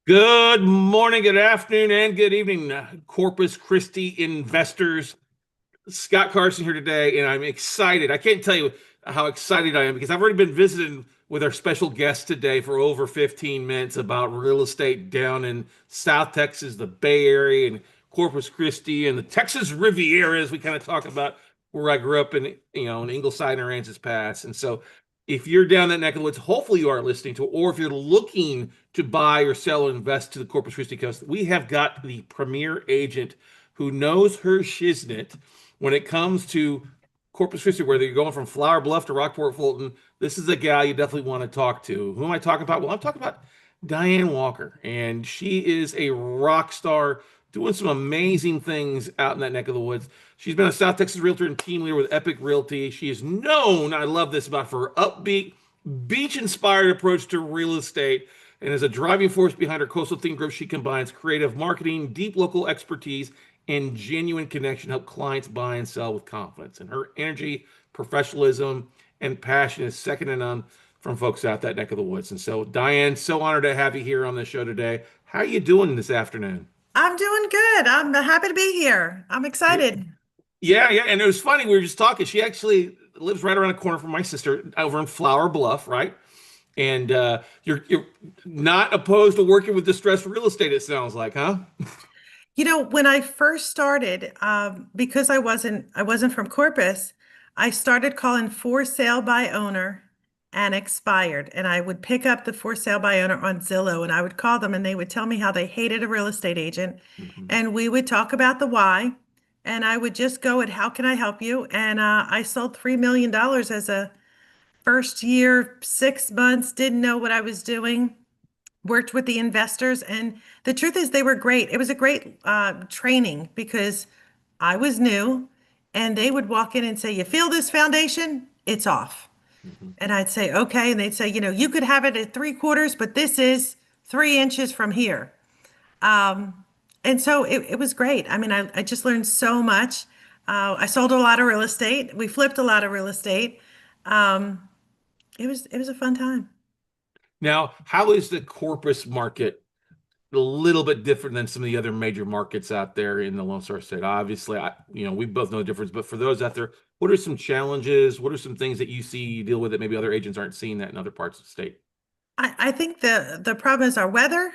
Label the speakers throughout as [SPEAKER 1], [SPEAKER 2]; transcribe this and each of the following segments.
[SPEAKER 1] Good morning, good afternoon, and good evening, Corpus Christi investors. Scott Carson here today, and I'm excited. I can't tell you how excited I am because I've already been visiting with our special guest today for over 15 minutes about real estate down in South Texas, the Bay Area, and Corpus Christi, and the Texas Riviera, as we kind of talk about where I grew up in Ingleside and Aransas Pass. And so, if you're down that neck of the woods, hopefully you are listening to, or if you're looking to buy or sell or invest to the Corpus Christi coast, we have got the premier agent who knows her shiznit when it comes to Corpus Christi, whether you're going from Flower Bluff to Rockport, Fulton. This is a gal you definitely want to talk to. Who am I talking about? Well, I'm talking about Diane Walker, and she is a rock star doing some amazing things out in that neck of the woods. She's been a South Texas Realtor and team leader with Epic Realty. She is known, I love this about, for her upbeat, beach-inspired approach to real estate. And as a driving force behind her coastal theme group, she combines creative marketing, deep local expertise, and genuine connection to help clients buy and sell with confidence. And her energy, professionalism, and passion is second to none from folks out that neck of the woods. And so, Diane, so honored to have you here on the show today. How are you doing this afternoon?
[SPEAKER 2] I'm doing good. I'm happy to be here. I'm excited.
[SPEAKER 1] Yeah, yeah. And it was funny. We were just talking. She actually lives right around the corner from my sister over in Flower Bluff, right? And you're not opposed to working with distressed real estate, it sounds like, huh?
[SPEAKER 2] When I first started, because I wasn't from Corpus, I started calling for sale by owner and expired. And I would pick up the for sale by owner on Zillow and I would call them and they would tell me how they hated a real estate agent.
[SPEAKER 1] Mhm.
[SPEAKER 2] And we would talk about the why. And I would just go at how can I help you? And I sold $3 million as a first year, 6 months, didn't know what I was doing. Worked with the investors, and the truth is they were great. It was a great training because I was new, and they would walk in and say, "You feel this foundation? It's off."
[SPEAKER 1] Mhm.
[SPEAKER 2] And I'd say, "Okay." And they'd say, "You could have it at 3/4, but this is 3 inches from here." And so it was great. I mean, I just learned so much. I sold a lot of real estate. We flipped a lot of real estate. Um, it was a fun time.
[SPEAKER 1] Now, how is the Corpus market a little bit different than some of the other major markets out there in the Lone Star State? Obviously, we both know the difference, but for those out there, what are some challenges? What are some things that you see you deal with that maybe other agents aren't seeing that in other parts of the state?
[SPEAKER 2] I think the problem is our weather.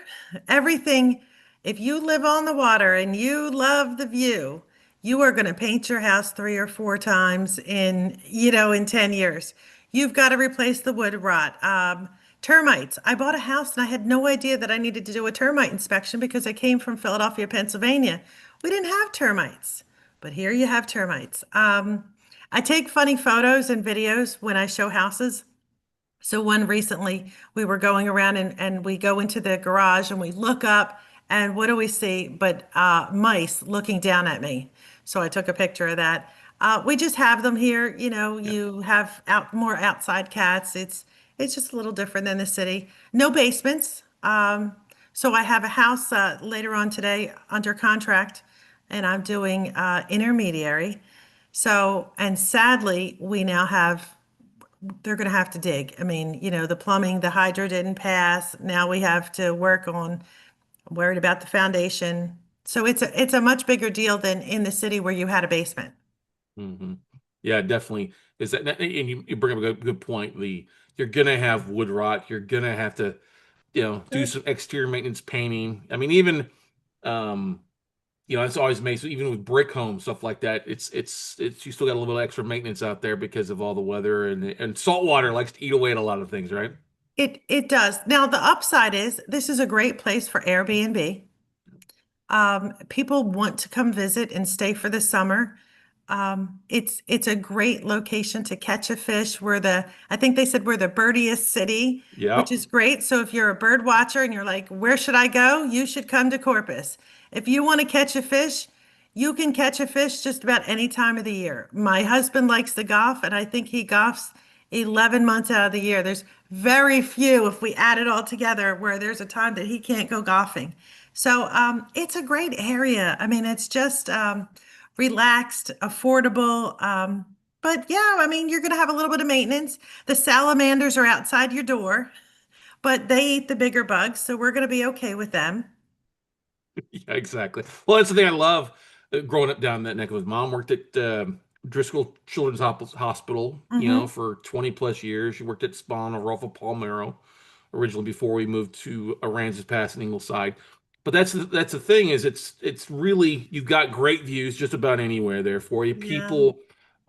[SPEAKER 2] Everything, if you live on the water and you love the view, you are going to paint your house 3 or 4 times in 10 years. You've got to replace the wood rot. Termites. I bought a house and I had no idea that I needed to do a termite inspection because I came from Philadelphia, Pennsylvania. We didn't have termites, but here you have termites. I take funny photos and videos when I show houses. So one recently, we were going around and we go into the garage and we look up and what do we see but mice looking down at me. So I took a picture of that. We just have them here.
[SPEAKER 1] Yeah.
[SPEAKER 2] You have more outside cats. It's just a little different than the city. No basements. So I have a house later on today under contract, and I'm doing intermediary. So, and sadly, we now have they're going to have to dig. I mean, the plumbing, the hydro didn't pass. Now we have to work on worried about the foundation. So it's a much bigger deal than in the city where you had a basement.
[SPEAKER 1] Hmm. Yeah, definitely. Is that and you bring up a good point. You're gonna have wood rot. You're gonna have to, do
[SPEAKER 2] Sure.
[SPEAKER 1] some exterior maintenance painting. I mean, even um, it's always amazing, even with brick homes, stuff like that. It's you still got a little bit of extra maintenance out there because of all the weather and salt water likes to eat away at a lot of things, right?
[SPEAKER 2] It does. Now the upside is this is a great place for Airbnb. People want to come visit and stay for the summer. It's a great location to catch a fish. I think they said we're the birdiest city, which
[SPEAKER 1] Yep.
[SPEAKER 2] is great. So if you're a bird watcher and you're like, where should I go? You should come to Corpus. If you want to catch a fish, you can catch a fish just about any time of the year. My husband likes to golf, and I think he golfs 11 months out of the year. There's very few, if we add it all together, where there's a time that he can't go golfing. So it's a great area. I mean, it's just relaxed, affordable. But yeah, I mean, you're going to have a little bit of maintenance. The salamanders are outside your door. but they eat the bigger bugs, so we're going to be okay with them.
[SPEAKER 1] Yeah, exactly. Well, that's the thing I love growing up down that neck of the woods. Mom worked at Driscoll Children's Hospital,
[SPEAKER 2] Hmm.
[SPEAKER 1] for 20 plus years. She worked at Spawn or Rolfo Palmero originally before we moved to Aransas Pass and Ingleside. But that's the thing is it's really you've got great views just about anywhere there for you.
[SPEAKER 2] Yeah.
[SPEAKER 1] People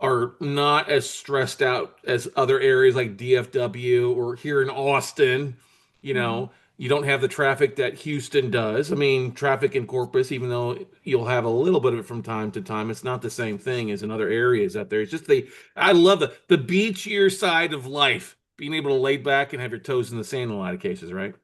[SPEAKER 1] are not as stressed out as other areas like DFW or here in Austin. You
[SPEAKER 2] Mhm.
[SPEAKER 1] know, you don't have the traffic that Houston does. I mean, traffic in Corpus, even though you'll have a little bit of it from time to time, it's not the same thing as in other areas out there. It's just I love the beachier side of life, being able to lay back and have your toes in the sand in a lot of cases, right?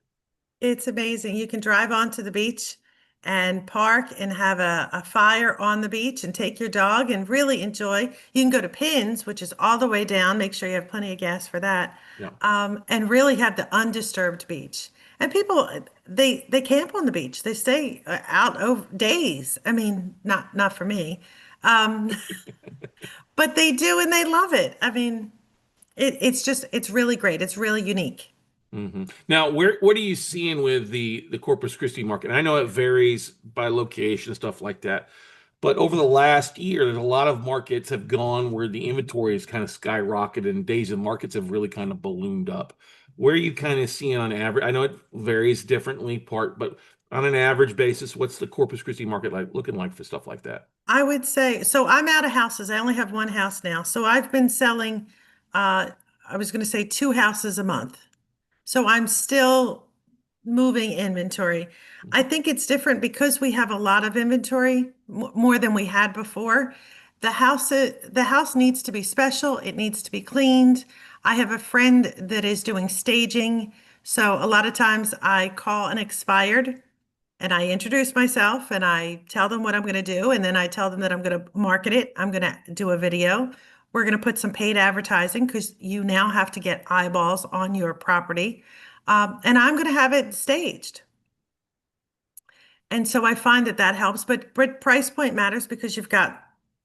[SPEAKER 2] It's amazing. You can drive onto the beach and park and have a fire on the beach and take your dog and really enjoy. You can go to Pins, which is all the way down. Make sure you have plenty of gas for that.
[SPEAKER 1] Yeah.
[SPEAKER 2] And really have the undisturbed beach. And people, they camp on the beach. They stay out over days. I mean, not for me, um, but they do and they love it. I mean, it's really great. It's really unique.
[SPEAKER 1] Now, what are you seeing with the Corpus Christi market? And I know it varies by location and stuff like that, but over the last year, there's a lot of markets have gone where the inventory has kind of skyrocketed and days of markets have really kind of ballooned up. Where are you kind of seeing on average? I know it varies differently, but on an average basis, what's the Corpus Christi market like looking like for stuff like that?
[SPEAKER 2] I would say, so I'm out of houses. I only have one house now. So I've been selling, uh, I was going to say two houses a month. So I'm still moving inventory. I think it's different because we have a lot of inventory, more than we had before. The house needs to be special. It needs to be cleaned. I have a friend that is doing staging. So a lot of times I call an expired and I introduce myself and I tell them what I'm going to do. And then I tell them that I'm going to market it. I'm going to do a video. We're going to put some paid advertising because you now have to get eyeballs on your property. And I'm going to have it staged. And so I find that that helps. But price point matters because you've got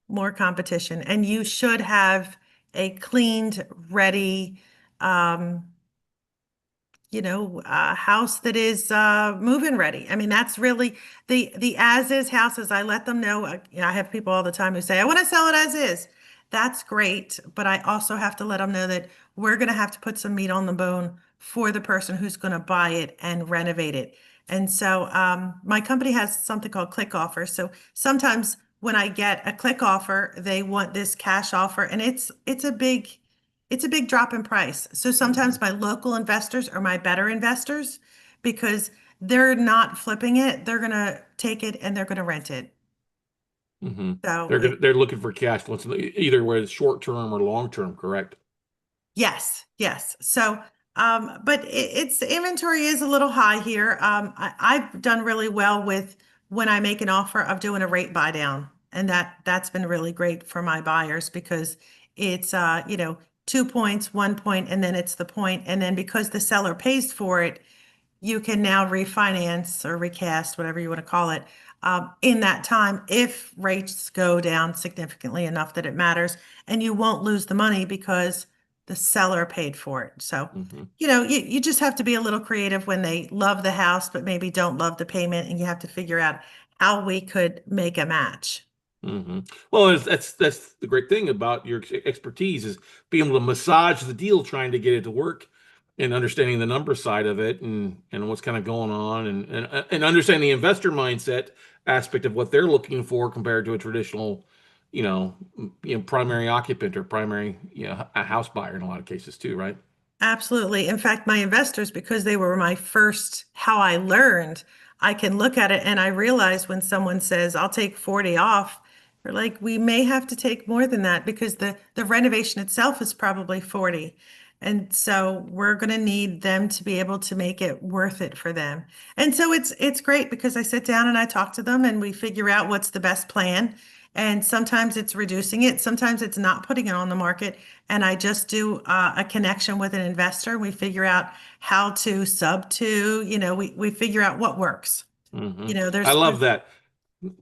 [SPEAKER 2] more competition and you should have a cleaned, ready, um, house that is move-in ready. I mean, that's really the as-is houses. I let them know. I have people all the time who say, I want to sell it as is. That's great, but I also have to let them know that we're going to have to put some meat on the bone for the person who's going to buy it and renovate it. And so my company has something called click offer. So sometimes when I get a click offer, they want this cash offer, and it's a big drop in price. So sometimes my local investors are my better investors because they're not flipping it. They're going to take it and they're going to rent it.
[SPEAKER 1] Hmm.
[SPEAKER 2] So it,
[SPEAKER 1] They're looking for cash flows, either whether it's short term or long term, correct?
[SPEAKER 2] yes, yes. So, but it's inventory is a little high here. I've done really well with when I make an offer of doing a rate buy down, and that's been really great for my buyers because it's 2 points, 1 point, and then it's the point, and then because the seller pays for it, you can now refinance or recast, whatever you want to call it, in that time if rates go down significantly enough that it matters, and you won't lose the money because the seller paid for it. So,
[SPEAKER 1] Hmm.
[SPEAKER 2] you just have to be a little creative when they love the house, but maybe don't love the payment, and you have to figure out how we could make a match.
[SPEAKER 1] Hmm. Well, that's the great thing about your expertise is being able to massage the deal, trying to get it to work, and understanding the number side of it, and what's kind of going on, and understanding the investor mindset aspect of what they're looking for compared to a traditional, primary occupant or primary, a house buyer in a lot of cases too, right?
[SPEAKER 2] Absolutely. In fact, my investors, because they were my first, how I learned, I can look at it and I realize when someone says, I'll take 40 off, they're like, we may have to take more than that because the renovation itself is probably 40. And so we're going to need them to be able to make it worth it for them. And so it's great because I sit down and I talk to them and we figure out what's the best plan. And sometimes it's reducing it, sometimes it's not putting it on the market. And I just do a connection with an investor. We figure out how to sub to, we figure out what works.
[SPEAKER 1] Hmm.
[SPEAKER 2] You know,
[SPEAKER 1] I
[SPEAKER 2] there's
[SPEAKER 1] love that.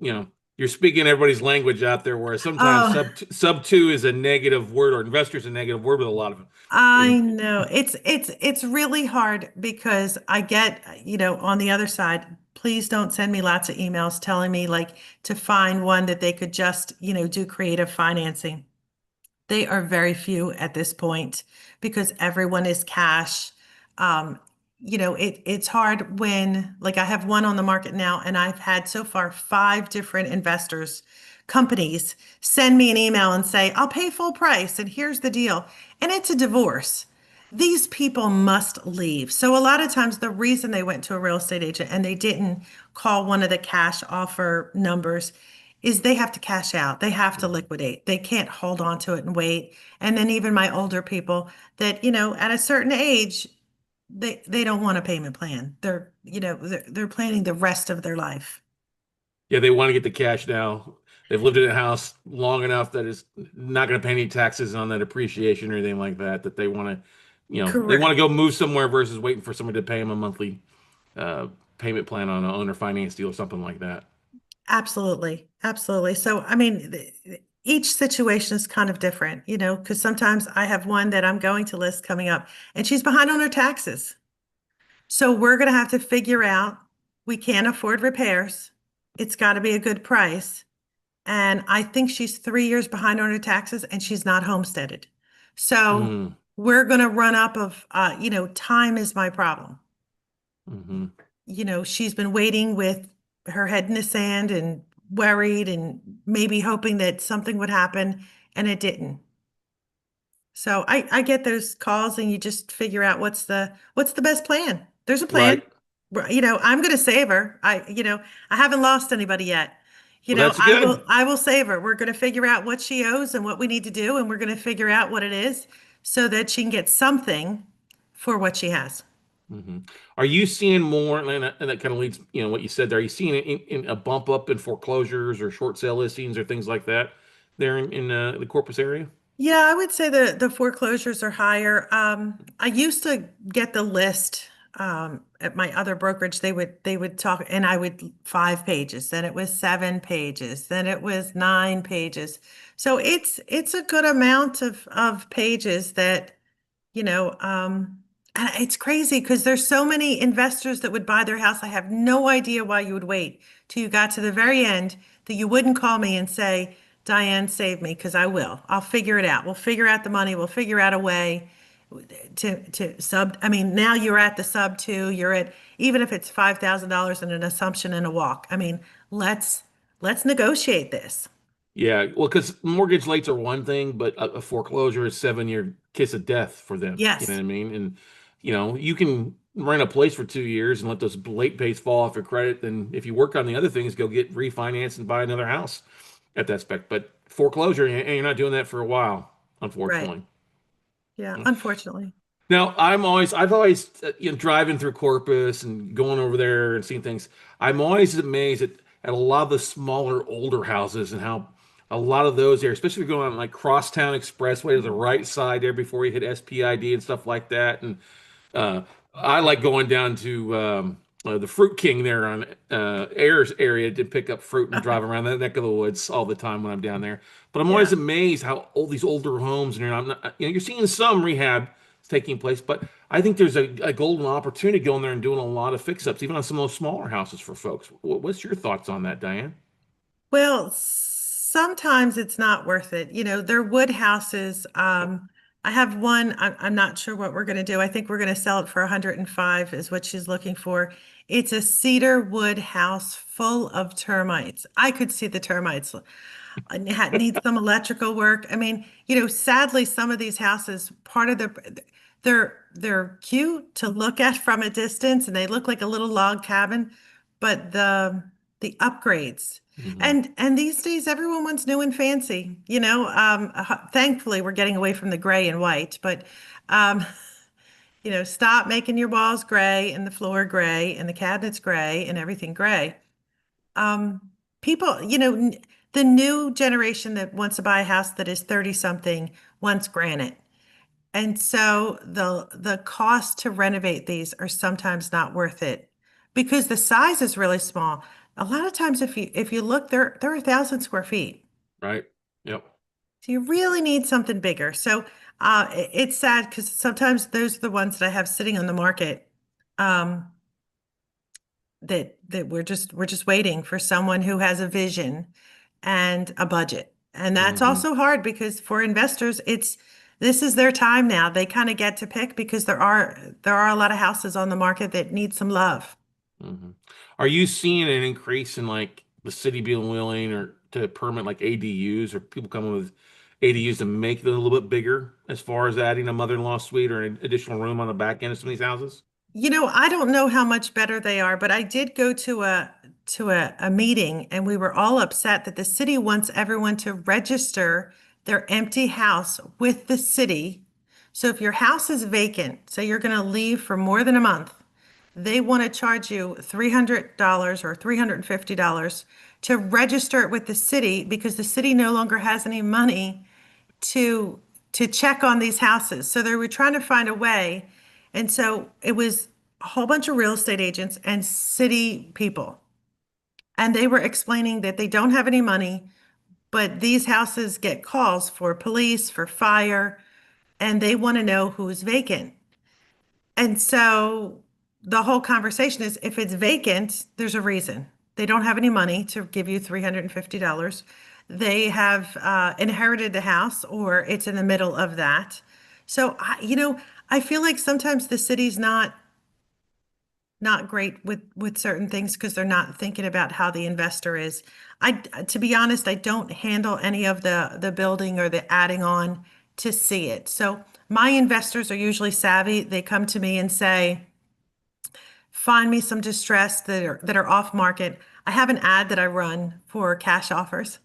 [SPEAKER 1] You know, you're speaking everybody's language out there, where sometimes
[SPEAKER 2] Oh,
[SPEAKER 1] sub two is a negative word, or investor is a negative word with a lot of
[SPEAKER 2] I
[SPEAKER 1] in.
[SPEAKER 2] know. It's really hard because I get, on the other side, please don't send me lots of emails telling me like to find one that they could just, do creative financing. They are very few at this point because everyone is cash. Um, it's hard when, like, I have one on the market now, and I've had so far five different investors, companies, send me an email and say, I'll pay full price, and here's the deal. And it's a divorce. These people must leave. So a lot of times the reason they went to a real estate agent and they didn't call one of the cash offer numbers is they have to cash out. They have to liquidate. They can't hold on to it and wait. And then even my older people that, at a certain age, they don't want a payment plan. They're planning the rest of their life.
[SPEAKER 1] Yeah, they want to get the cash now. They've lived in a house long enough that it's not going to pay any taxes on that appreciation or anything like that. That they want to, they want to
[SPEAKER 2] Correct.
[SPEAKER 1] go move somewhere versus waiting for somebody to pay them a monthly uh, payment plan on an owner finance deal or something like that.
[SPEAKER 2] Absolutely. Absolutely. So, I mean, each situation is kind of different, because sometimes I have one that I'm going to list coming up and she's behind on her taxes. So we're going to have to figure out, we can't afford repairs. It's got to be a good price. And I think she's 3 years behind on her taxes and she's not homesteaded. So
[SPEAKER 1] Mm,
[SPEAKER 2] we're going to run up of, time is my problem.
[SPEAKER 1] hmm.
[SPEAKER 2] She's been waiting with her head in the sand and worried and maybe hoping that something would happen and it didn't. So I get those calls and you just figure out what's the best plan. There's a plan.
[SPEAKER 1] Right.
[SPEAKER 2] I'm going to save her. I haven't lost anybody yet.
[SPEAKER 1] Well, that's
[SPEAKER 2] I
[SPEAKER 1] good.
[SPEAKER 2] will save her. We're going to figure out what she owes and what we need to do, and we're going to figure out what it is so that she can get something for what she has.
[SPEAKER 1] Hmm. Are you seeing more, and that kind of leads, what you said there. Are you seeing in a bump up in foreclosures or short sale listings or things like that there in the Corpus area?
[SPEAKER 2] Yeah, I would say the foreclosures are higher. I used to get the list at my other brokerage. They would talk, and I would 5 pages. Then it was 7 pages. Then it was 9 pages. So it's a good amount of pages that and it's crazy because there's so many investors that would buy their house. I have no idea why you would wait till you got to the very end that you wouldn't call me and say, Diane, save me, because I will. I'll figure it out. We'll figure out the money. We'll figure out a way to sub. I mean, now you're at the sub two. You're at, even if it's $5,000 and an assumption and a walk. I mean, let's negotiate this.
[SPEAKER 1] Yeah, well, because mortgage rates are one thing, but a foreclosure is 7 year kiss of death for them. You know what
[SPEAKER 2] Yes,
[SPEAKER 1] I mean? And you can rent a place for 2 years and let those late pays fall off your credit. Then if you work on the other things, go get refinanced and buy another house at that spec. But foreclosure, and you're not doing that for a while,
[SPEAKER 2] right.
[SPEAKER 1] unfortunately.
[SPEAKER 2] Yeah, unfortunately.
[SPEAKER 1] Now, I've always, driving through Corpus and going over there and seeing things. I'm always amazed at a lot of the smaller, older houses and how a lot of those there, especially if you're going on like Crosstown Expressway to the right side there before you hit SPID and stuff like that. And uh, I like going down to the Fruit King there on Ayers area to pick up fruit and drive around that neck of the woods all the time when I'm down there. But I'm always
[SPEAKER 2] Yeah.
[SPEAKER 1] amazed how old these older homes, and I'm not, you're seeing some rehab taking place, but I think there's a golden opportunity going there and doing a lot of fix-ups, even on some of those smaller houses for folks. What's your thoughts on that, Diane?
[SPEAKER 2] Well, sometimes it's not worth it. They're wood houses. I have one, I'm not sure what we're going to do. I think we're going to sell it for 105 is what she's looking for. It's a cedar wood house full of termites. I could see the termites. Needs some electrical work. I mean, sadly, some of these houses, part of they're cute to look at from a distance, and they look like a little log cabin, but the upgrades,
[SPEAKER 1] Hmm.
[SPEAKER 2] and these days everyone wants new and fancy. Thankfully, we're getting away from the gray and white, but um, stop making your walls gray and the floor gray and the cabinets gray and everything gray. Um, People, the new generation that wants to buy a house that is 30 something wants granite. And so the cost to renovate these are sometimes not worth it because the size is really small. A lot of times if you look, they're 1,000 square feet.
[SPEAKER 1] right? Yep.
[SPEAKER 2] So you really need something bigger. So it's sad because sometimes those are the ones that I have sitting on the market. Um, that we're just waiting for someone who has a vision and a budget. And that's
[SPEAKER 1] Hmm.
[SPEAKER 2] also hard because for investors, this is their time now. They kind of get to pick because there are a lot of houses on the market that need some love.
[SPEAKER 1] Hmm. Are you seeing an increase in like the city being willing or to permit like ADUs or people coming with ADUs to make it a little bit bigger as far as adding a mother-in-law suite or an additional room on the back end of some of these houses?
[SPEAKER 2] I don't know how much better they are, but I did go to a meeting and we were all upset that the city wants everyone to register their empty house with the city. So if your house is vacant, say you're going to leave for more than a month, they want to charge you $300 or $350 to register it with the city because the city no longer has any money to to check on these houses. So they were trying to find a way. And so it was a whole bunch of real estate agents and city people. And they were explaining that they don't have any money, but these houses get calls for police, for fire, and they want to know who's vacant. And so the whole conversation is if it's vacant, there's a reason. They don't have any money to give you $350. They have inherited the house or it's in the middle of that. So I feel like sometimes the city's not great with certain things because they're not thinking about how the investor is. To be honest, I don't handle any of the building or the adding on to see it. So my investors are usually savvy. They come to me and say, find me some distress that are off market. I have an ad that I run for cash offers.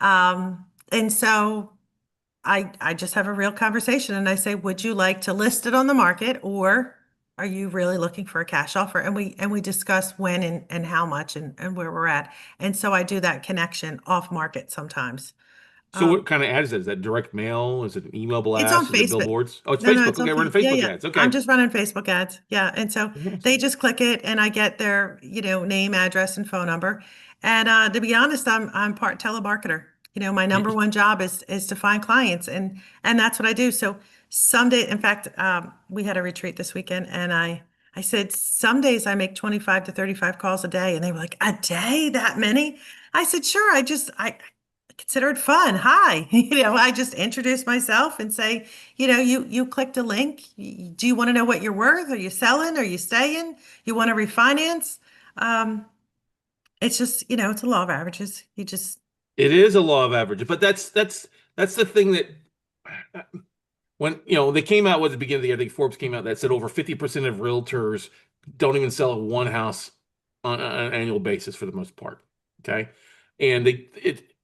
[SPEAKER 2] And so I just have a real conversation and I say, would you like to list it on the market or are you really looking for a cash offer? And we discuss when and how much and where we're at. And so I do that connection off market sometimes.
[SPEAKER 1] So what kind of ad is that? Is that direct mail? Is it an email
[SPEAKER 2] It's on
[SPEAKER 1] blast? Is it
[SPEAKER 2] Facebook.
[SPEAKER 1] billboards? Oh, it's
[SPEAKER 2] No, no,
[SPEAKER 1] Facebook.
[SPEAKER 2] it's on
[SPEAKER 1] Okay, we're in
[SPEAKER 2] Yeah,
[SPEAKER 1] Facebook
[SPEAKER 2] yeah.
[SPEAKER 1] ads.
[SPEAKER 2] I'm
[SPEAKER 1] Okay.
[SPEAKER 2] just running Facebook ads. Yeah. And so
[SPEAKER 1] Yes.
[SPEAKER 2] they just click it and I get their, name, address, and phone number. And to be honest, I'm part telemarketer. My number one job is to find clients and that's what I do. So someday, in fact, we had a retreat this weekend and I said, some days I make 25 to 35 calls a day. And they were like, a day, that many? I said, sure. I consider it fun. Hi. I just introduce myself and say, you clicked a link. Do you want to know what you're worth? Are you selling? Are you staying? You want to refinance? Um, it's just, it's a law of averages. You just,
[SPEAKER 1] It is a law of averages, but that's the thing that when they came out with the beginning of the year, I think Forbes came out that said over 50% of realtors don't even sell one house on an annual basis for the most part. Okay. And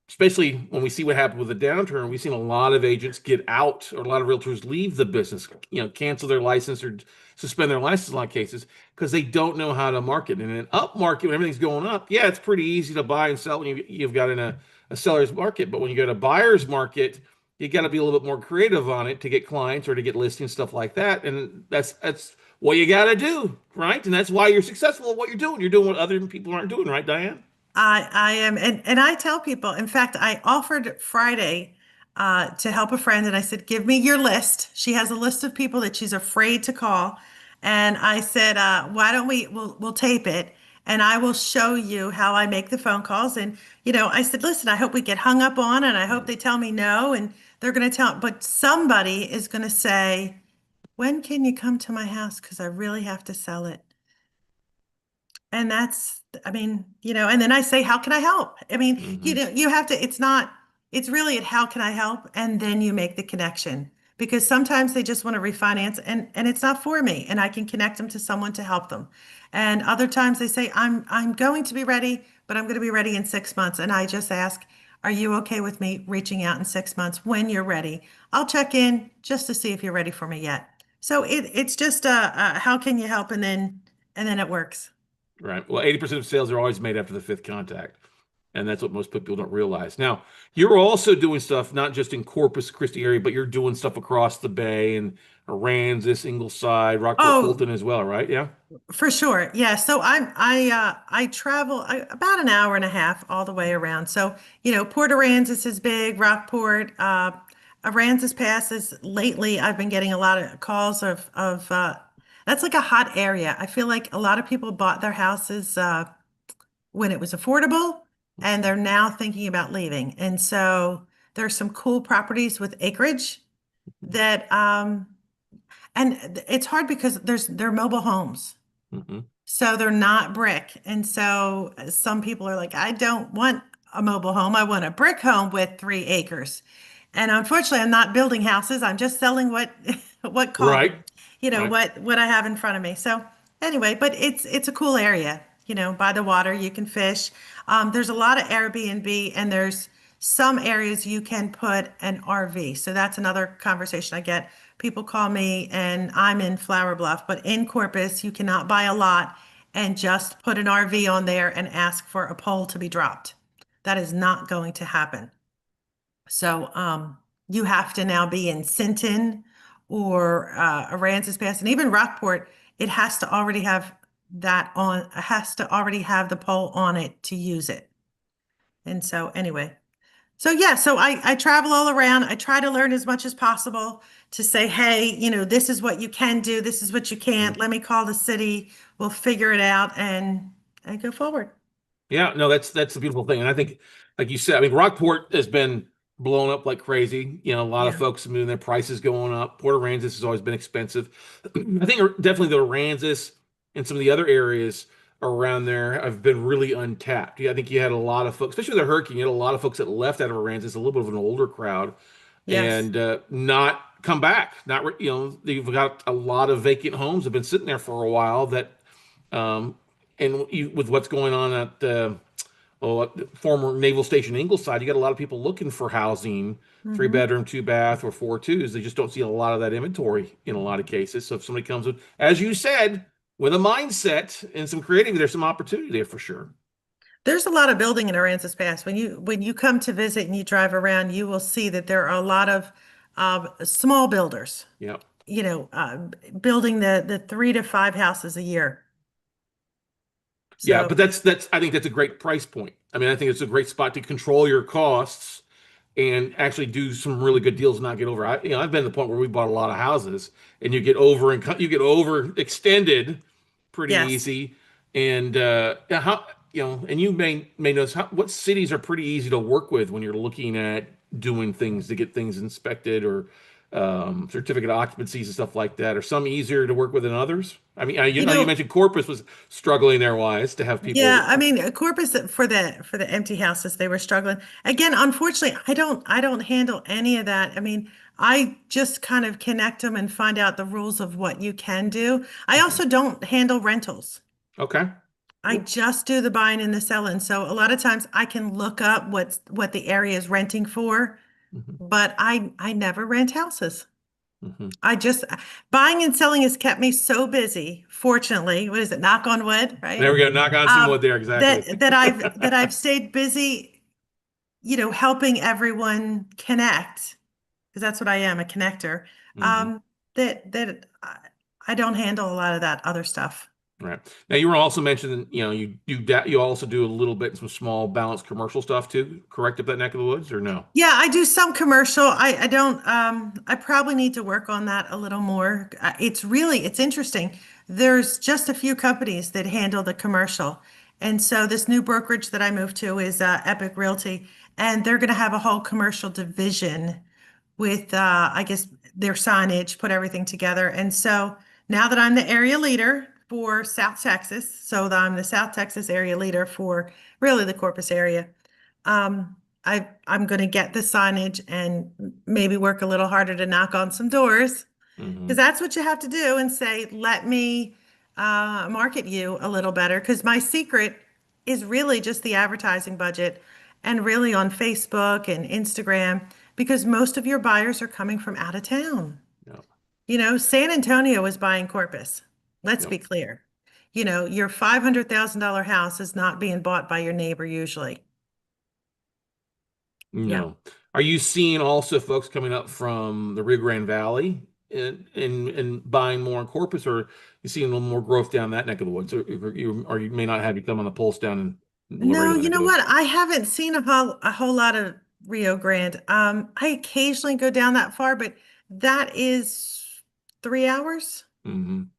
[SPEAKER 1] especially when we see what happened with the downturn, we've seen a lot of agents get out or a lot of realtors leave the business, cancel their license or suspend their license in a lot of cases because they don't know how to market. And in an up market, when everything's going up, yeah, it's pretty easy to buy and sell when you've got in a seller's market. But when you go to buyer's market, you got to be a little bit more creative on it to get clients or to get listings, stuff like that. And that's what you got to do, right? And that's why you're successful at what you're doing. You're doing what other people aren't doing, right, Diane?
[SPEAKER 2] I am, and I tell people, in fact, I offered Friday to help a friend, and I said, "Give me your list." She has a list of people that she's afraid to call, and I said, "Why don't we'll tape it, and I will show you how I make the phone calls." And I said, "Listen, I hope we get hung up on, and I hope they tell me no, and they're going to tell, but somebody is going to say, when can you come to my house? Because I really have to sell it." And I mean, and then I say, how can I help? I mean,
[SPEAKER 1] Hmm.
[SPEAKER 2] you have to, it's really at how can I help? And then you make the connection because sometimes they just want to refinance and it's not for me and I can connect them to someone to help them. And other times they say, I'm going to be ready, but I'm going to be ready in 6 months. And I just ask, are you okay with me reaching out in 6 months when you're ready? I'll check in just to see if you're ready for me yet. So it's just how can you help? And then it works.
[SPEAKER 1] Right. Well, 80% of sales are always made after the fifth contact. And that's what most people don't realize. Now, you're also doing stuff not just in Corpus Christi area, but you're doing stuff across the bay and Aransas, Ingleside, Rockport,
[SPEAKER 2] Oh,
[SPEAKER 1] Fulton as well, right? Yeah.
[SPEAKER 2] for sure. Yeah. So I travel about an hour and a half all the way around. So, Port Aransas is big, Rockport, Aransas passes. Lately, I've been getting a lot of calls of that's like a hot area. I feel like a lot of people bought their houses when it was affordable, and they're now thinking about leaving. And so there's some cool properties with acreage that and it's hard because they're mobile homes.
[SPEAKER 1] Hmm.
[SPEAKER 2] So they're not brick. And so some people are like, I don't want a mobile home. I want a brick home with 3 acres. And unfortunately, I'm not building houses. I'm just selling what what call
[SPEAKER 1] Right. Right.
[SPEAKER 2] what I have in front of me. So anyway, but it's a cool area, by the water. You can fish. There's a lot of Airbnb, and there's some areas you can put an RV. So that's another conversation I get. People call me, and I'm in Flower Bluff, but in Corpus, you cannot buy a lot and just put an RV on there and ask for a pole to be dropped. That is not going to happen. So you have to now be in Sinton or Aransas Pass, and even Rockport. It has to already have that on. It has to already have the pole on it to use it. And so anyway, so yeah, so I travel all around. I try to learn as much as possible to say, hey, this is what you can do. This is what you can't. Let me call the city. We'll figure it out and go forward.
[SPEAKER 1] Yeah, no, that's the beautiful thing. And I think, like you said, I mean, Rockport has been blown up like crazy. A lot of
[SPEAKER 2] Yeah.
[SPEAKER 1] folks moving, their prices going up. Port Aransas has always been expensive. I think definitely the Aransas and some of the other areas around there have been really untapped. Yeah, I think you had a lot of folks, especially with the hurricane, you had a lot of folks that left out of Aransas, a little bit of an older crowd,
[SPEAKER 2] Yes.
[SPEAKER 1] and not come back. Not, you've got a lot of vacant homes have been sitting there for a while that and with what's going on at former Naval Station Ingleside, you got a lot of people looking for housing, three
[SPEAKER 2] Hmm.
[SPEAKER 1] bedroom, two bath, or 4 2s. They just don't see a lot of that inventory in a lot of cases. So if somebody comes with, as you said, with a mindset and some creativity, there's some opportunity there for sure.
[SPEAKER 2] There's a lot of building in Aransas Pass. When you come to visit and you drive around, you will see that there are a lot of small builders,
[SPEAKER 1] Yeah.
[SPEAKER 2] you know, uh, building the 3 to 5 houses a year.
[SPEAKER 1] Yeah,
[SPEAKER 2] So
[SPEAKER 1] but that's I think that's a great price point. I mean, I think it's a great spot to control your costs and actually do some really good deals and not get over. I've been to the point where we bought a lot of houses and you get overextended pretty
[SPEAKER 2] yes.
[SPEAKER 1] easy. And yeah, and you may notice what cities are pretty easy to work with when you're looking at doing things to get things inspected or certificate of occupancies and stuff like that. Are some easier to work with than others? I mean, you
[SPEAKER 2] You
[SPEAKER 1] know, you
[SPEAKER 2] know,
[SPEAKER 1] mentioned Corpus was struggling there wise to have
[SPEAKER 2] yeah,
[SPEAKER 1] people.
[SPEAKER 2] I mean, Corpus for the empty houses, they were struggling. Again, unfortunately, I don't handle any of that. I mean, I just kind of connect them and find out the rules of what you can do. I
[SPEAKER 1] Mhm.
[SPEAKER 2] also don't handle rentals.
[SPEAKER 1] Okay.
[SPEAKER 2] I
[SPEAKER 1] Cool.
[SPEAKER 2] just do the buying and the selling. So a lot of times I can look up what the area is renting for,
[SPEAKER 1] Hmm.
[SPEAKER 2] but I never rent houses.
[SPEAKER 1] Hmm.
[SPEAKER 2] I just buying and selling has kept me so busy, fortunately. What is it? Knock on wood,
[SPEAKER 1] There
[SPEAKER 2] right?
[SPEAKER 1] we go. Knock on some wood there. Exactly.
[SPEAKER 2] That I've stayed busy, helping everyone connect, because that's what I am, a connector.
[SPEAKER 1] Hmm.
[SPEAKER 2] That I don't handle a lot of that other stuff.
[SPEAKER 1] Right. Now you were also mentioning, you also do a little bit some small balanced commercial stuff too, correct up that neck of the woods or no?
[SPEAKER 2] Yeah, I do some commercial. I don't I probably need to work on that a little more. It's interesting. There's just a few companies that handle the commercial. And so this new brokerage that I moved to is Epic Realty, and they're going to have a whole commercial division with I guess their signage, put everything together. And so now that I'm the area leader for South Texas, so that I'm the South Texas area leader for really the Corpus area. I'm going to get the signage and maybe work a little harder to knock on some doors, because
[SPEAKER 1] Hmm.
[SPEAKER 2] that's what you have to do, and say, let me market you a little better. Because my secret is really just the advertising budget, and really on Facebook and Instagram, because most of your buyers are coming from out of town.
[SPEAKER 1] Yep.
[SPEAKER 2] San Antonio is buying Corpus. Let's
[SPEAKER 1] Yep.
[SPEAKER 2] be clear. Your $500,000 house is not being bought by your neighbor usually. Yeah.
[SPEAKER 1] No. Are you seeing also folks coming up from the Rio Grande Valley in buying more in Corpus, or you seeing a little more growth down that neck of the woods, or you may not have you come on the pulse down in
[SPEAKER 2] No,
[SPEAKER 1] Laredo
[SPEAKER 2] you
[SPEAKER 1] neck of
[SPEAKER 2] know
[SPEAKER 1] the woods.
[SPEAKER 2] what? I haven't seen a whole lot of Rio Grande. I occasionally go down that far, but that is 3 hours.
[SPEAKER 1] Hmm.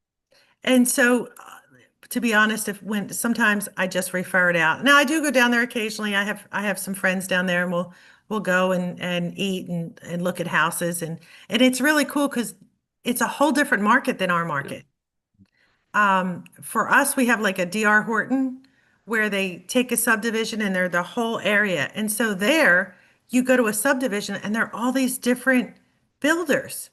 [SPEAKER 2] And so, to be honest, if when sometimes I just refer it out. Now I do go down there occasionally. I have some friends down there, and we'll go and eat and look at houses, and it's really cool because it's a whole different market than our
[SPEAKER 1] Yeah.
[SPEAKER 2] market. For us, we have like a D.R. Horton where they take a subdivision and they're the whole area. And so there you go to a subdivision and there are all these different builders.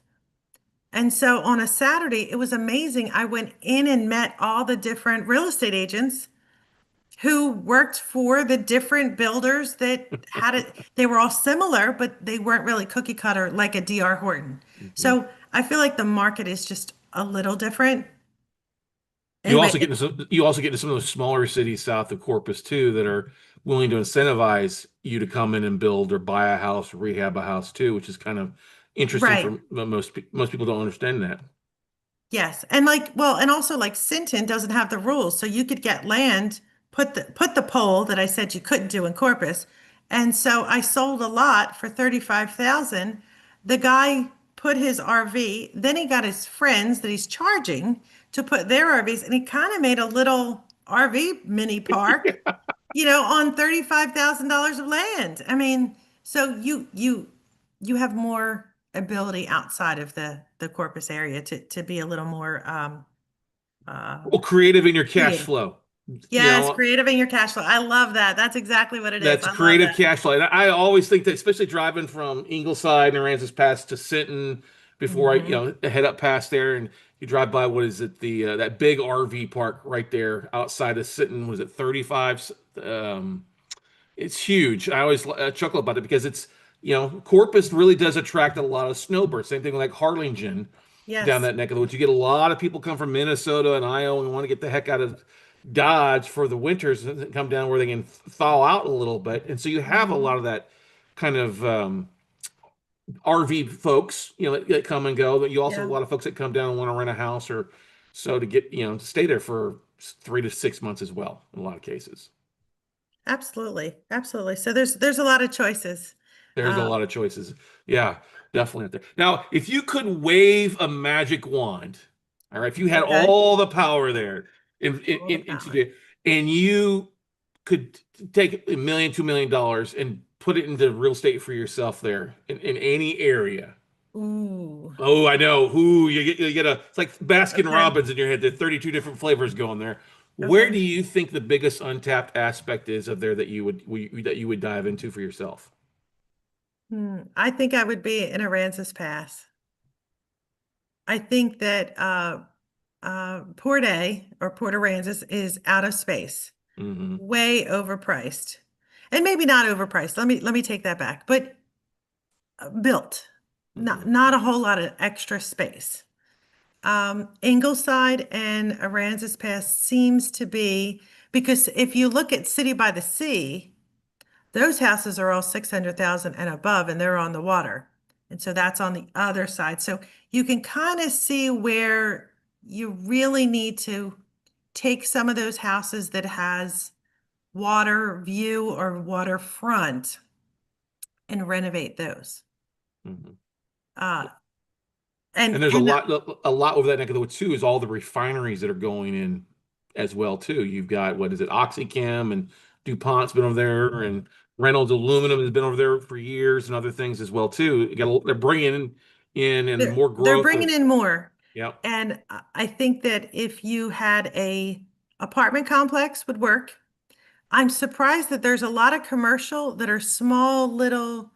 [SPEAKER 2] And so on a Saturday, it was amazing. I went in and met all the different real estate agents who worked for the different builders that had it. They were all similar, but they weren't really cookie cutter like a D.R. Horton.
[SPEAKER 1] Hmm.
[SPEAKER 2] So I feel like the market is just a little different.
[SPEAKER 1] You also
[SPEAKER 2] Anyway,
[SPEAKER 1] get into some of those smaller cities south of Corpus too that are willing to incentivize you to come in and build or buy a house, rehab a house too, which is kind of interesting
[SPEAKER 2] right.
[SPEAKER 1] for most people don't understand that.
[SPEAKER 2] Yes. And like, well, and also like Sinton doesn't have the rules. So you could get land, put the pole that I said you couldn't do in Corpus. And so I sold a lot for 35,000. The guy put his RV, then he got his friends that he's charging to put their RVs, and he kind of made a little RV mini park, on $35,000 of land. I mean, so you have more ability outside of the Corpus area to be a little more
[SPEAKER 1] Well, creative in your cash
[SPEAKER 2] creative.
[SPEAKER 1] flow. You
[SPEAKER 2] Yes,
[SPEAKER 1] know,
[SPEAKER 2] creative in your cash flow. I love that. That's exactly what it is.
[SPEAKER 1] that's
[SPEAKER 2] I love
[SPEAKER 1] creative
[SPEAKER 2] that.
[SPEAKER 1] cash flow. And I always think that, especially driving from Ingleside and Aransas Pass to Sinton, before
[SPEAKER 2] Hmm.
[SPEAKER 1] head up past there, and you drive by what is it, the that big RV park right there outside of Sinton. Was it 35? It's huge. I always chuckle about it because Corpus really does attract a lot of snowbirds. Same thing like Harlingen down
[SPEAKER 2] Yes.
[SPEAKER 1] that neck of the woods. You get a lot of people come from Minnesota and Iowa and want to get the heck out of Dodge for the winters and come down where they can thaw out a little bit. And so you have a
[SPEAKER 2] Hmm.
[SPEAKER 1] lot of that kind of RV folks, that come and go. But you also have
[SPEAKER 2] Yeah,
[SPEAKER 1] a lot of folks that come down and want to rent a house or so to get, to stay there for 3 to 6 months as well in a lot of cases.
[SPEAKER 2] absolutely. Absolutely. So there's a lot of choices.
[SPEAKER 1] There's a
[SPEAKER 2] Uh,
[SPEAKER 1] lot of choices. Yeah, definitely out there. Now, if you could wave a magic wand, all right, if you had
[SPEAKER 2] okay.
[SPEAKER 1] all the power there
[SPEAKER 2] All the
[SPEAKER 1] in
[SPEAKER 2] power.
[SPEAKER 1] today, and you could take $1 million, $2 million and put it into real estate for yourself there in any area.
[SPEAKER 2] Ooh.
[SPEAKER 1] Oh, I know. Ooh, you get it's like Baskin
[SPEAKER 2] Okay.
[SPEAKER 1] Robbins in your head. There are 32 different flavors going there. Where do
[SPEAKER 2] Okay.
[SPEAKER 1] you think the biggest untapped aspect is of there that you would dive into for yourself?
[SPEAKER 2] I think I would be in Aransas Pass. I think that Port A or Port Aransas is out of space,
[SPEAKER 1] Hmm.
[SPEAKER 2] way overpriced. And maybe not overpriced. Let me take that back. But built. Not
[SPEAKER 1] Hmm.
[SPEAKER 2] not a whole lot of extra space. Ingleside and Aransas Pass seems to be because if you look at City by the Sea, those houses are all 600,000 and above, and they're on the water. And so that's on the other side. So you can kind of see where you really need to take some of those houses that has water view or waterfront and renovate those.
[SPEAKER 1] Hmm.
[SPEAKER 2] Uh, and
[SPEAKER 1] And there's a
[SPEAKER 2] and
[SPEAKER 1] lot over that neck of the woods too, is all the refineries that are going in as well too. You've got, what is it, OxyChem and DuPont's been over there, and Reynolds Aluminum has been over there for years, and other things as well too. They're bringing in and
[SPEAKER 2] they're
[SPEAKER 1] more
[SPEAKER 2] they're
[SPEAKER 1] growth
[SPEAKER 2] bringing
[SPEAKER 1] of,
[SPEAKER 2] in more.
[SPEAKER 1] yeah.
[SPEAKER 2] And I think that if you had a apartment complex would work. I'm surprised that there's a lot of commercial that are small little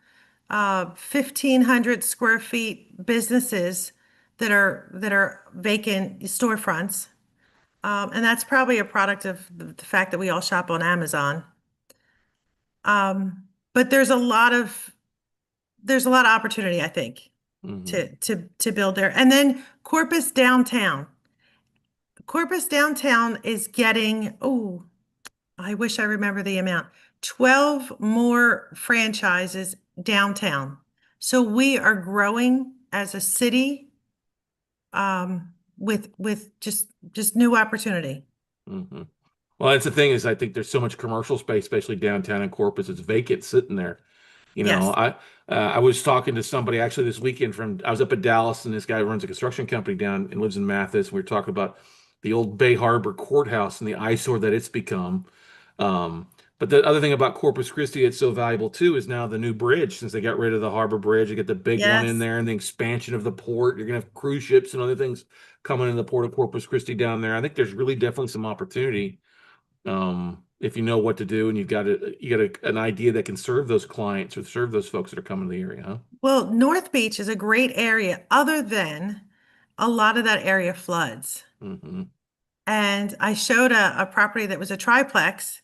[SPEAKER 2] 1,500 square feet businesses that are vacant storefronts. And that's probably a product of the fact that we all shop on Amazon. But there's a lot of opportunity, I think,
[SPEAKER 1] Hmm.
[SPEAKER 2] to build there. And then Corpus downtown. Corpus downtown is getting, oh, I wish I remember the amount. 12 more franchises downtown. So we are growing as a city with just new opportunity.
[SPEAKER 1] Hmm. Well, that's the thing is, I think there's so much commercial space, especially downtown in Corpus. It's vacant sitting there.
[SPEAKER 2] Yes.
[SPEAKER 1] I was talking to somebody actually this weekend I was up at Dallas, and this guy runs a construction company down and lives in Mathis. We were talking about the old Bay Harbor courthouse and the eyesore that it's become. Um, but the other thing about Corpus Christi that's so valuable too is now the new bridge. Since they got rid of the harbor bridge, you get the big one in
[SPEAKER 2] Yes.
[SPEAKER 1] there and the expansion of the port. You're gonna have cruise ships and other things coming in the port of Corpus Christi down there. I think there's really definitely some opportunity, if you know what to do and an idea that can serve those clients or serve those folks that are coming to the area, huh?
[SPEAKER 2] Well, North Beach is a great area, other than a lot of that area floods.
[SPEAKER 1] Hmm.
[SPEAKER 2] And I showed a property that was a triplex.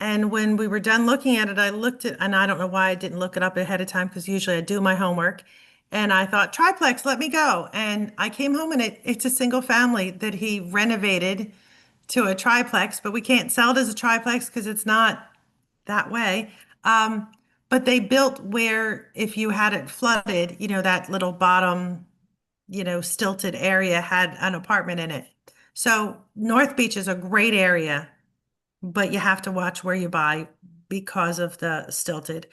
[SPEAKER 2] And when we were done looking at it, I looked at, and I don't know why I didn't look it up ahead of time because usually I do my homework. And I thought, triplex, let me go. And I came home and it's a single family that he renovated to a triplex, but we can't sell it as a triplex because it's not that way. Um, but they built where if you had it flooded, that little bottom, stilted area had an apartment in it. So North Beach is a great area, but you have to watch where you buy because of the stilted.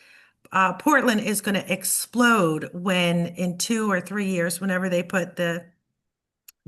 [SPEAKER 2] Portland is going to explode when in 2 or 3 years, whenever they put the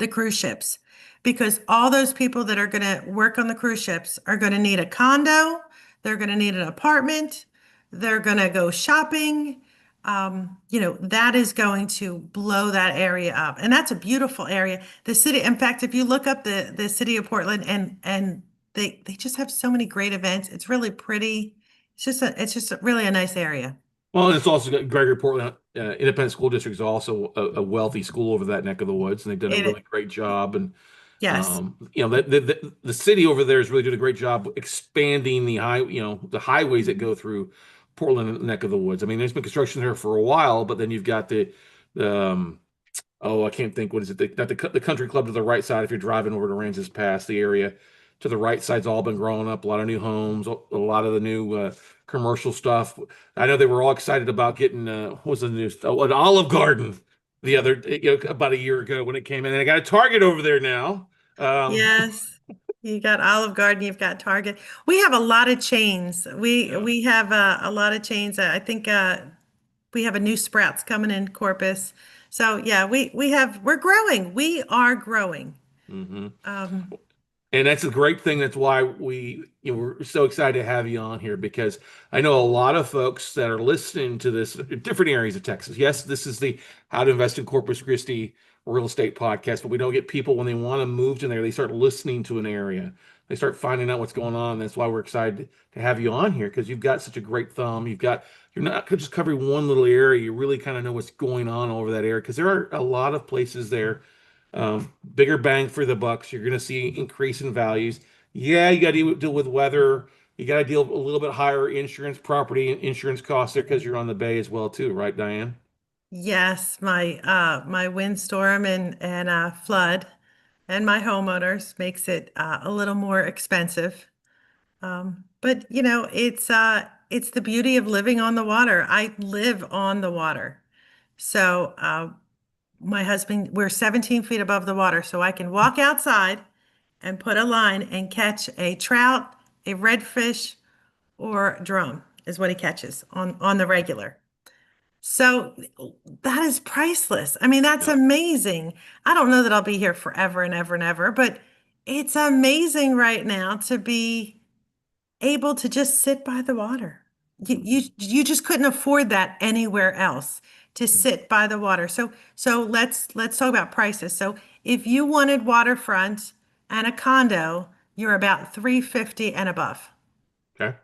[SPEAKER 2] cruise ships, because all those people that are going to work on the cruise ships are going to need a condo, they're going to need an apartment, they're going to go shopping. That is going to blow that area up. And that's a beautiful area. The city, in fact, if you look up the city of Portland and they just have so many great events. It's really pretty. It's just really a nice area.
[SPEAKER 1] Well, and it's also got Gregory Portland Independent School District is also a wealthy school over that neck of the woods, and they've done a really
[SPEAKER 2] It,
[SPEAKER 1] great job. And
[SPEAKER 2] yes.
[SPEAKER 1] the city over there is really doing a great job expanding the highways that go through Portland neck of the woods. I mean, there's been construction there for a while, but then you've got the oh, I can't think, what is it? The country club to the right side, if you're driving over to Ranges Pass, the area to the right side's all been growing up, a lot of new homes, a lot of the new commercial stuff. I know they were all excited about getting what was the news? Oh, an Olive Garden about a year ago when it came in. And I got a Target over there now. Um,
[SPEAKER 2] Yes. You got Olive Garden, you've got Target. We have a lot of chains. We
[SPEAKER 1] yeah.
[SPEAKER 2] we have a lot of chains. I think we have a new Sprouts coming in Corpus. So yeah, we're growing. We are growing.
[SPEAKER 1] Hmm.
[SPEAKER 2] Um,
[SPEAKER 1] And that's a great thing. That's why we're so excited to have you on here, because I know a lot of folks that are listening to this different areas of Texas. Yes, this is the How to Invest in Corpus Christi real estate podcast, but we don't get people when they want to move to there, they start listening to an area. They start finding out what's going on. That's why we're excited to have you on here, because you've got such a great thumb. You're not just covering one little area. You really kind of know what's going on over that area, because there are a lot of places there, bigger bang for the bucks. You're going to see increase in values. Yeah, you got to deal with weather. You got to deal with a little bit higher property insurance costs there because you're on the bay as well too, right, Diane?
[SPEAKER 2] yes, my windstorm and flood and my homeowners makes it a little more expensive. But it's the beauty of living on the water. I live on the water. So my husband, we're 17 feet above the water, so I can walk outside and put a line and catch a trout, a redfish, or drum is what he catches on the regular. So that is priceless. I mean, that's
[SPEAKER 1] Yeah.
[SPEAKER 2] amazing. I don't know that I'll be here forever and ever and ever, but it's amazing right now to be able to just sit by the water. You you
[SPEAKER 1] Mhm.
[SPEAKER 2] you just couldn't afford that anywhere else to sit by the water. So let's talk about prices. So if you wanted waterfront and a condo, you're about 350 and above.
[SPEAKER 1] Okay.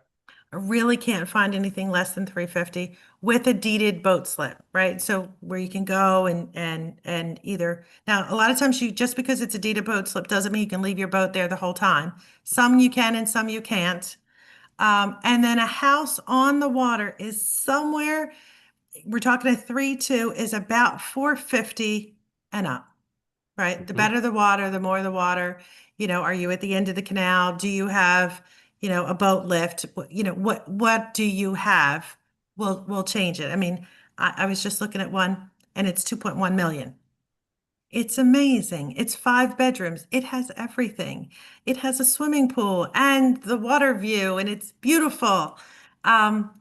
[SPEAKER 2] I really can't find anything less than 350 with a deeded boat slip, right? So where you can go and either now a lot of times you just because it's a deeded boat slip doesn't mean you can leave your boat there the whole time. Some you can and some you can't. And then a house on the water is somewhere, we're talking a 3-2 is about 450 and up, right? The
[SPEAKER 1] Mhm.
[SPEAKER 2] better the water, the more the water. Are you at the end of the canal? Do you have, a boat lift? What do you have? We'll change it. I mean, I was just looking at one and it's 2.1 million. It's amazing. It's 5 bedrooms. It has everything. It has a swimming pool and the water view, and it's beautiful.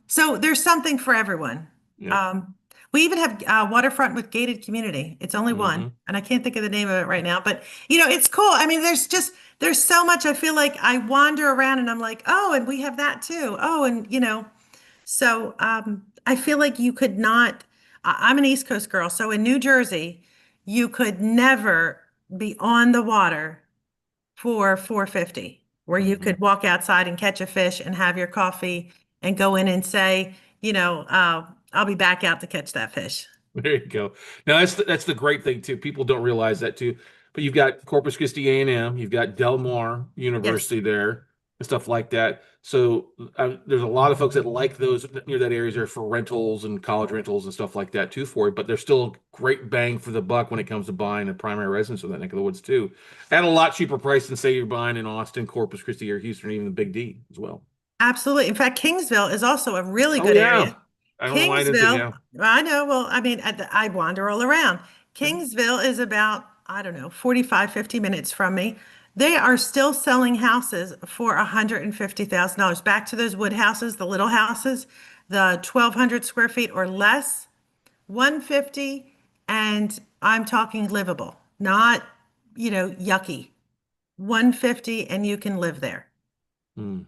[SPEAKER 2] So there's something for everyone.
[SPEAKER 1] Yep.
[SPEAKER 2] Um, we even have waterfront with gated community. It's only one,
[SPEAKER 1] Hmm.
[SPEAKER 2] and I can't think of the name of it right now, but it's cool. I mean, there's so much. I feel like I wander around and I'm like, oh, and we have that too. Oh, and so I feel like you could not. I'm an East Coast girl, so in New Jersey, you could never be on the water for 450, where you
[SPEAKER 1] Hmm.
[SPEAKER 2] could walk outside and catch a fish and have your coffee and go in and say, I'll be back out to catch that fish.
[SPEAKER 1] There you go. Now that's the great thing too. People don't realize that too. But you've got Corpus Christi A&M, you've got Del Mar
[SPEAKER 2] Yes,
[SPEAKER 1] University there, and stuff like that. So there's a lot of folks that like those near that areas there for rentals and college rentals and stuff like that too for it. But there's still a great bang for the buck when it comes to buying a primary residence in that neck of the woods too, at a lot cheaper price than say you're buying in Austin, Corpus Christi, or Houston, or even the Big D as well.
[SPEAKER 2] absolutely. In fact, Kingsville is also a really
[SPEAKER 1] Oh
[SPEAKER 2] good area.
[SPEAKER 1] yeah, I don't know why I didn't think
[SPEAKER 2] Kingsville,
[SPEAKER 1] yeah.
[SPEAKER 2] I know. Well, I mean, I wander all around. Kingsville is about, I don't know, 45, 50 minutes from me. They are still selling houses for $150,000. Back to those wood houses, the little houses, the 1,200 square feet or less, 150, and I'm talking livable, not, yucky. 150 and you can live there.
[SPEAKER 1] Hmm.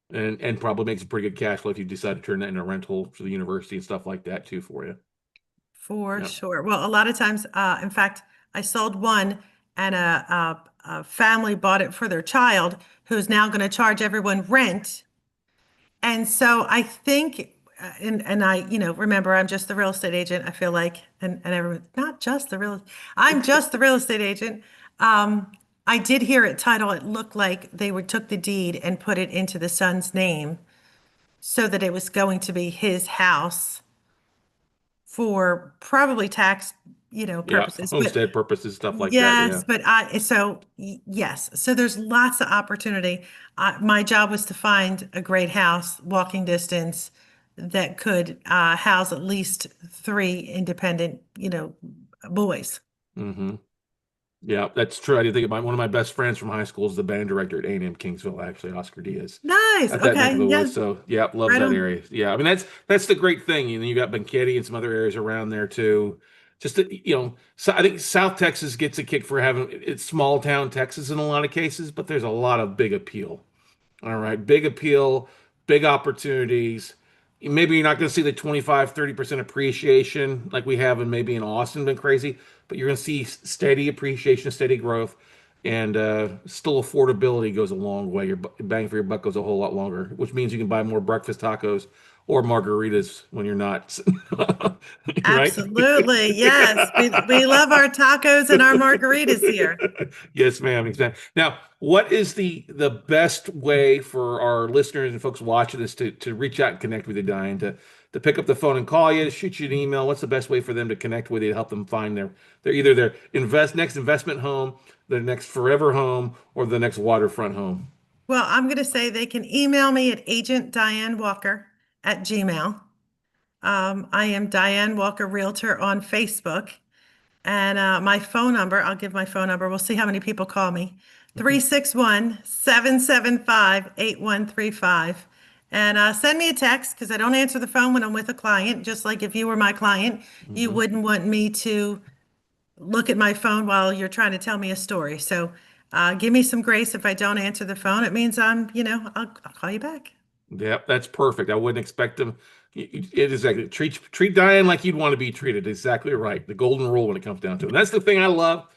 [SPEAKER 1] And probably makes a pretty good cash flow if you decide to turn that into a rental for the university and stuff like that too for you.
[SPEAKER 2] For
[SPEAKER 1] Yeah.
[SPEAKER 2] sure. Well, a lot of times, in fact, I sold one and a family bought it for their child who's now going to charge everyone rent. And so I think, and I, remember I'm just the real estate agent. I feel like, and everyone, not just the real, I'm just the real estate agent. I did hear it title. It looked like they would took the deed and put it into the son's name so that it was going to be his house for probably tax,
[SPEAKER 1] Yeah.
[SPEAKER 2] purposes. But
[SPEAKER 1] Homestead purposes, stuff like that. Yeah.
[SPEAKER 2] yes, but yes. So there's lots of opportunity. My job was to find a great house, walking distance, that could house at least 3 independent, boys.
[SPEAKER 1] Hmm. Yeah, that's true. I did think about one of my best friends from high school is the band director at A&M Kingsville, actually, Oscar Diaz,
[SPEAKER 2] Nice.
[SPEAKER 1] at that neck of
[SPEAKER 2] Okay.
[SPEAKER 1] the
[SPEAKER 2] Yeah.
[SPEAKER 1] woods. So yeah, loves
[SPEAKER 2] Right
[SPEAKER 1] that
[SPEAKER 2] on.
[SPEAKER 1] area. Yeah, I mean that's the great thing. You got Benketti and some other areas around there too. So I think South Texas gets a kick for having it's small town Texas in a lot of cases, but there's a lot of big appeal. All right, big appeal, big opportunities. Maybe you're not going to see the 25, 30% appreciation like we have in maybe in Austin, been crazy, but you're going to see steady appreciation, steady growth, and still affordability goes a long way. Your bang for your buck goes a whole lot longer, which means you can buy more breakfast tacos or margaritas when you're not, right?
[SPEAKER 2] Absolutely. Yes. We love our tacos and our margaritas here.
[SPEAKER 1] Yes, ma'am. Exactly. Now, what is the best way for our listeners and folks watching this to reach out and connect with you, Diane, to pick up the phone and call you, to shoot you an email? What's the best way for them to connect with you to help them find their either their next investment home, their next forever home, or the next waterfront home?
[SPEAKER 2] Well, I'm going to say they can email me at agent Diane Walker at Gmail. I am Diane Walker Realtor on Facebook. And my phone number, I'll give my phone number. We'll see how many people call me. 361-775-8135. And send me a text because I don't answer the phone when I'm with a client. Just like if you were my client, you
[SPEAKER 1] Hmm.
[SPEAKER 2] wouldn't want me to look at my phone while you're trying to tell me a story. So give me some grace if I don't answer the phone. It means I'll call you back.
[SPEAKER 1] Yep, that's perfect. I wouldn't expect them. It is like treat Diane like you'd want to be treated. Exactly right. The golden rule when it comes down to it. And that's the thing I love.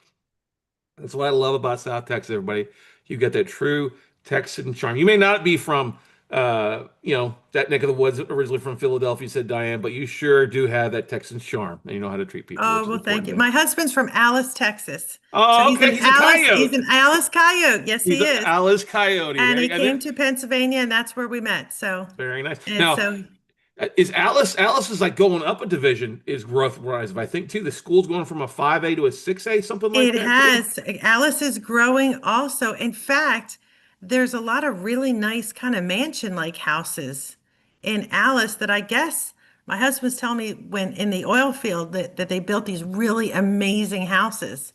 [SPEAKER 1] That's what I love about South Texas, everybody. You get that true Texan charm. You may not be from, that neck of the woods, originally from Philadelphia, said Diane, but you sure do have that Texan charm, and you know how to treat people,
[SPEAKER 2] Oh,
[SPEAKER 1] which is
[SPEAKER 2] well, thank
[SPEAKER 1] important
[SPEAKER 2] you.
[SPEAKER 1] too.
[SPEAKER 2] My husband's from Alice, Texas. So
[SPEAKER 1] Oh, okay. He's a
[SPEAKER 2] He's
[SPEAKER 1] coyote.
[SPEAKER 2] an Alice Coyote. Yes,
[SPEAKER 1] He's
[SPEAKER 2] he
[SPEAKER 1] an
[SPEAKER 2] is.
[SPEAKER 1] Alice Coyote.
[SPEAKER 2] And
[SPEAKER 1] There,
[SPEAKER 2] he
[SPEAKER 1] and then,
[SPEAKER 2] came to Pennsylvania and that's where we met. So,
[SPEAKER 1] very nice.
[SPEAKER 2] and
[SPEAKER 1] Now,
[SPEAKER 2] so
[SPEAKER 1] is Alice is like going up a division is growth wise. I think too, the school's going from a 5A to a 6A, something like
[SPEAKER 2] it
[SPEAKER 1] that too.
[SPEAKER 2] has. Alice is growing also. In fact, there's a lot of really nice kind of mansion-like houses in Alice that I guess My husband was telling me when in the oil field that they built these really amazing houses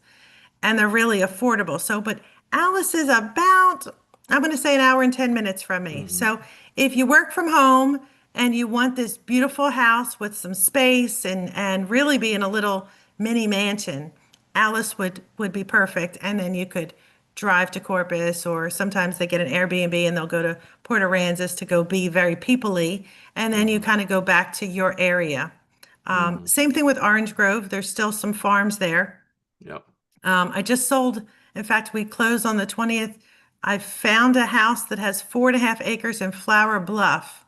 [SPEAKER 2] and they're really affordable. So, but Alice is about, I'm going to say an hour and 10 minutes from me.
[SPEAKER 1] Hmm.
[SPEAKER 2] So if you work from home and you want this beautiful house with some space and really be in a little mini mansion, Alice would be perfect. And then you could drive to Corpus, or sometimes they get an Airbnb and they'll go to Port Aransas to go be very peoply. And then you
[SPEAKER 1] Hmm.
[SPEAKER 2] kind of go back to your area.
[SPEAKER 1] Hmm.
[SPEAKER 2] Same thing with Orange Grove. There's still some farms there.
[SPEAKER 1] Yep.
[SPEAKER 2] I just sold, in fact, we closed on the 20th. I found a house that has 4.5 acres in Flower Bluff.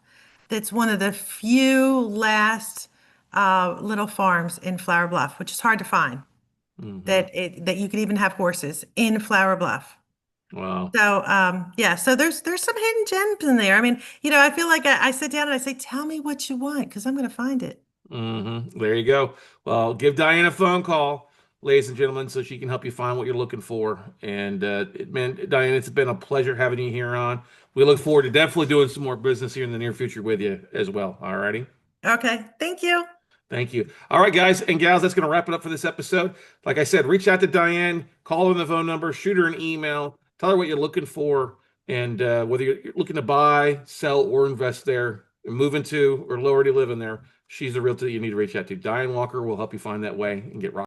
[SPEAKER 2] That's one of the few last little farms in Flower Bluff, which is hard to find.
[SPEAKER 1] Hmm.
[SPEAKER 2] That you could even have horses in Flower Bluff.
[SPEAKER 1] Wow.
[SPEAKER 2] So yeah, so there's some hidden gems in there. I mean, I feel like I sit down and I say, tell me what you want, because I'm going to find it.
[SPEAKER 1] There you go. Well, give Diane a phone call, ladies and gentlemen, so she can help you find what you're looking for. And man, Diane, it's been a pleasure having you here on. We look forward to definitely doing some more business here in the near future with you as well. All righty.
[SPEAKER 2] Okay, thank you.
[SPEAKER 1] Thank you. All right, guys and gals, that's going to wrap it up for this episode. Like I said, reach out to Diane, call her on the phone number, shoot her an email, tell her what you're looking for, and whether you're looking to buy, sell, or invest there, move into, or already live in there, she's the realtor that you need to reach out to. Diane Walker will help you find that way and get rock.